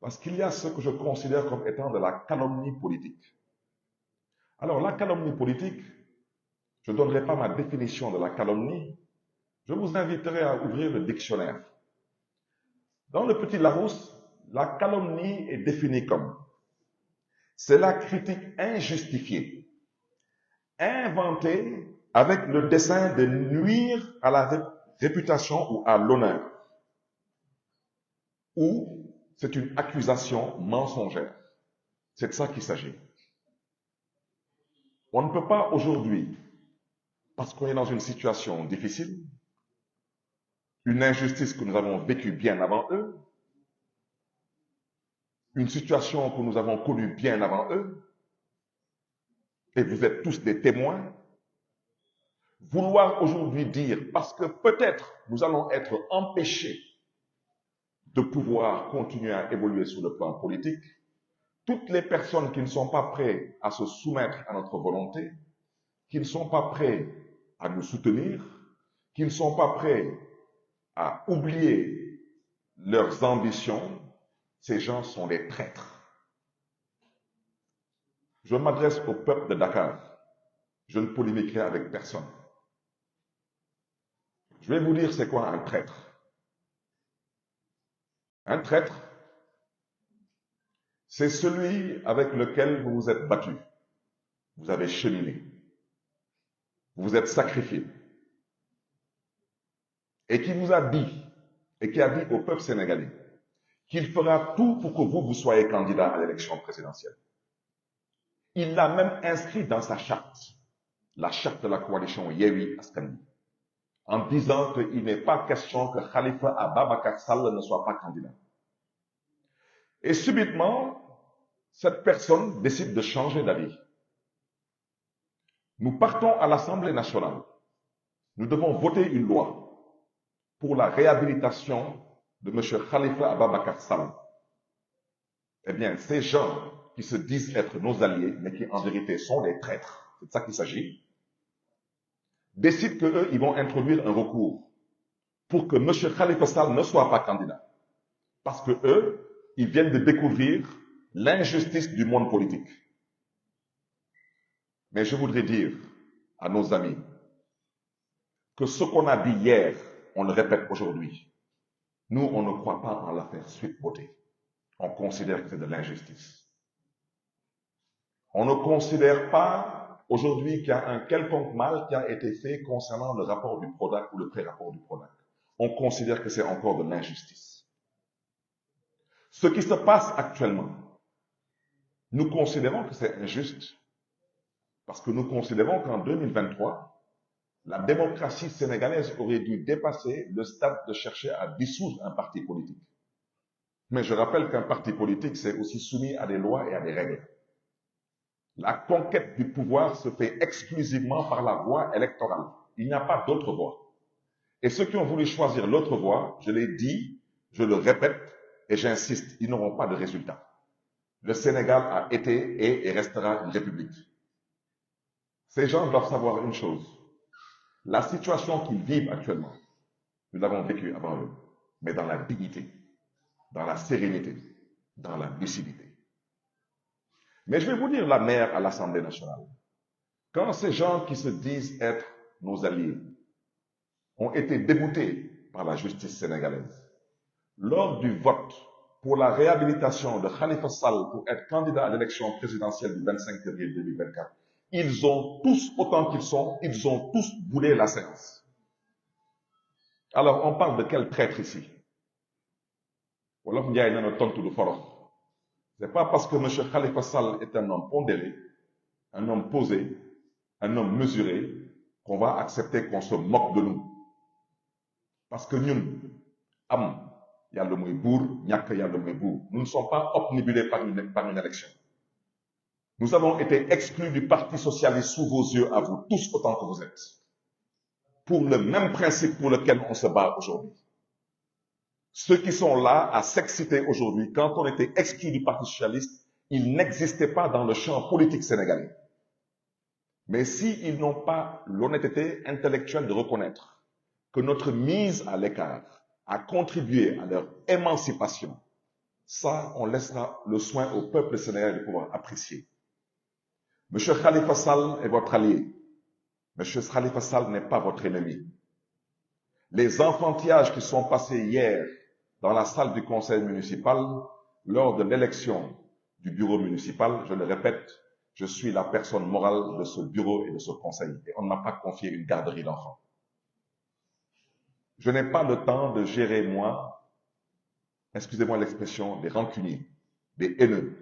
Parce qu'il y a ce que je considère comme étant de la calomnie politique. Alors, la calomnie politique, je ne donnerai pas ma définition de la calomnie, je vous inviterai à ouvrir le dictionnaire. Dans le petit Larousse, la calomnie est définie comme c'est la critique injustifiée, inventée avec le dessein de nuire à la réputation ou à l'honneur, ou c'est une accusation mensongère. C'est de ça qu'il s'agit. On ne peut pas aujourd'hui, parce qu'on est dans une situation difficile, une injustice que nous avons vécue bien avant eux, une situation que nous avons connue bien avant eux, et vous êtes tous des témoins, vouloir aujourd'hui dire, parce que peut-être nous allons être empêchés de pouvoir continuer à évoluer sur le plan politique, toutes les personnes qui ne sont pas prêtes à se soumettre à notre volonté, qui ne sont pas prêts à nous soutenir, qui ne sont pas prêts à oublier leurs ambitions, ces gens sont des traîtres. Je m'adresse au peuple de Dakar. Je ne polémiquerai avec personne. Je vais vous dire c'est quoi un traître. Un traître, c'est celui avec lequel vous vous êtes battu. Vous avez cheminé. Vous vous êtes sacrifié. Et qui vous a dit, et qui a dit au peuple sénégalais, qu'il fera tout pour que vous soyez candidat à l'élection présidentielle. Il l'a même inscrit dans sa charte, la charte de la coalition Yewi Askani, en disant qu'il n'est pas question que Khalifa Ababakar Sall ne soit pas candidat. Et subitement, cette personne décide de changer d'avis. Nous partons à l'Assemblée nationale. Nous devons voter une loi pour la réhabilitation de M. Khalifa Ababakar Sall. Eh bien, ces gens qui se disent être nos alliés, mais qui en vérité sont des traîtres, c'est de ça qu'il s'agit, décident qu'eux, ils vont introduire un recours pour que M. Khalifa Sall ne soit pas candidat. Parce que eux, ils viennent de découvrir l'injustice du monde politique. Mais je voudrais dire à nos amis que ce qu'on a dit hier, on le répète aujourd'hui. Nous, on ne croit pas en l'affaire Sweet Beauté. On considère que c'est de l'injustice. On ne considère pas aujourd'hui qu'il y a un quelconque mal qui a été fait concernant le rapport du PRODAC ou le pré-rapport du PRODAC. On considère que c'est encore de l'injustice. Ce qui se passe actuellement, nous considérons que c'est injuste parce que nous considérons qu'en 2023, la démocratie sénégalaise aurait dû dépasser le stade de chercher à dissoudre un parti politique. Mais je rappelle qu'un parti politique, c'est aussi soumis à des lois et à des règles. La conquête du pouvoir se fait exclusivement par la voie électorale. Il n'y a pas d'autre voie. Et ceux qui ont voulu choisir l'autre voie, je l'ai dit, je le répète et j'insiste, ils n'auront pas de résultat. Le Sénégal a été et restera une république. Ces gens doivent savoir une chose. La situation qu'ils vivent actuellement, nous l'avons vécue avant eux, mais dans la dignité, dans la sérénité, dans la lucidité. Mais je vais vous dire la mère à l'Assemblée nationale. Quand ces gens qui se disent être nos alliés ont été déboutés par la justice sénégalaise, lors du vote pour la réhabilitation de Khalifa Sall pour être candidat à l'élection présidentielle du 25 février 2024, ils ont tous, autant qu'ils sont, ils ont tous boulé la séance. Alors, on parle de quel traître ici? Wolof Ndiaye na tontu du forox. C'est pas parce que M. Khalifa Sall est un homme pondéré, un homme posé, un homme mesuré, qu'on va accepter qu'on se moque de nous. Parce que nous, nous ne sommes pas obnubilés par une élection. Nous avons été exclus du Parti socialiste sous vos yeux, à vous tous autant que vous êtes, pour le même principe pour lequel on se bat aujourd'hui. Ceux qui sont là à s'exciter aujourd'hui, quand on était exclus du Parti socialiste, ils n'existaient pas dans le champ politique sénégalais. Mais s'ils n'ont pas l'honnêteté intellectuelle de reconnaître que notre mise à l'écart a contribué à leur émancipation, Ça, on laissera le soin au peuple sénégalais de pouvoir apprécier. Monsieur Khalifa Sall est votre allié. Monsieur Khalifa Sall n'est pas votre ennemi. Les enfantillages qui sont passés hier dans la salle du conseil municipal lors de l'élection du bureau municipal, je le répète, je suis la personne morale de ce bureau et de ce conseil. Et on ne m'a pas confié une garderie d'enfants. Je n'ai pas le temps de gérer, moi, excusez-moi l'expression, des rancuniers, des haineux,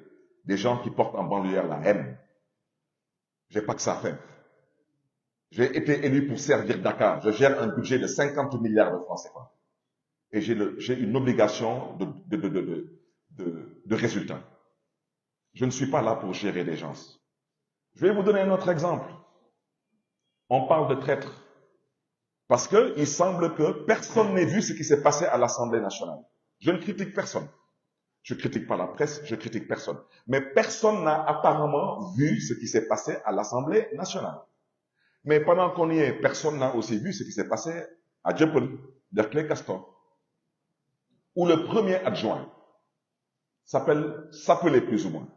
des gens qui portent en banlieue la haine. J'ai pas que ça à faire. J'ai été élu pour servir Dakar. Je gère un budget de 50 milliards de francs CFA. Et j'ai une obligation de résultat. Je ne suis pas là pour gérer des gens. Je vais vous donner un autre exemple. On parle de traîtres. Parce qu'il semble que personne n'ait vu ce qui s'est passé à l'Assemblée nationale. Je ne critique personne. Je ne critique pas la presse, je critique personne. Mais personne n'a apparemment vu ce qui s'est passé à l'Assemblée nationale. Mais pendant qu'on y est, personne n'a aussi vu ce qui s'est passé à Dieuppeul, Derklé Castor, où le premier adjoint s'appelait plus ou moins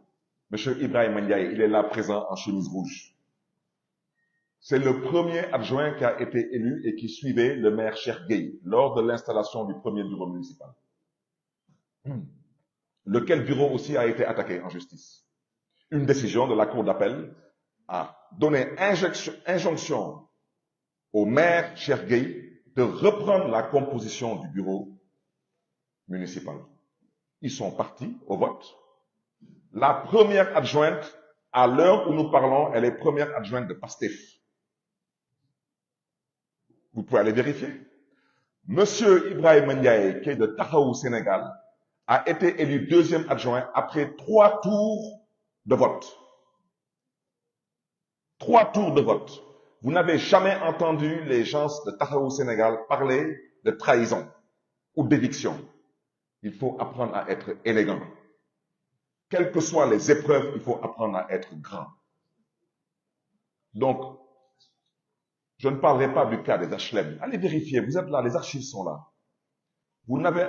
M. Ibrahim Ndiaye. Il est là présent en chemise rouge. C'est le premier adjoint qui a été élu et qui suivait le maire Cheikh Gueye lors de l'installation du premier bureau municipal. Lequel bureau aussi a été attaqué en justice. Une décision de la Cour d'appel a donné injonction au maire Cheikh Gueye de reprendre la composition du bureau municipal. Ils sont partis au vote. La première adjointe, à l'heure où nous parlons, elle est première adjointe de PASTEF. Vous pouvez aller vérifier. Monsieur Ibrahim Ndiaye, qui est de Tahaou, Sénégal, a été élu deuxième adjoint après 3 tours de vote. 3 tours de vote. Vous n'avez jamais entendu les gens de Tahaou, Sénégal parler de trahison ou d'éviction. Il faut apprendre à être élégant. Quelles que soient les épreuves, il faut apprendre à être grand. Donc, je ne parlerai pas du cas des HLM. Allez vérifier, vous êtes là, les archives sont là. Vous n'avez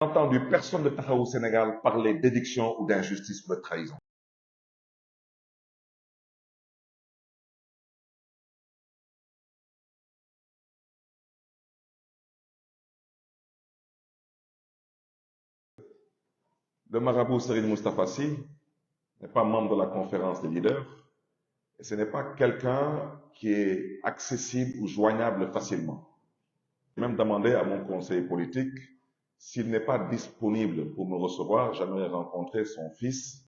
entendu personne de Tahaou, Sénégal parler d'éviction ou d'injustice ou de trahison. Le marabout Serigne Moustapha Sy n'est pas membre de la conférence des leaders et ce n'est pas quelqu'un qui est accessible ou joignable facilement. J'ai même demandé à mon conseil politique s'il n'est pas disponible pour me recevoir, j'aimerais rencontrer son fils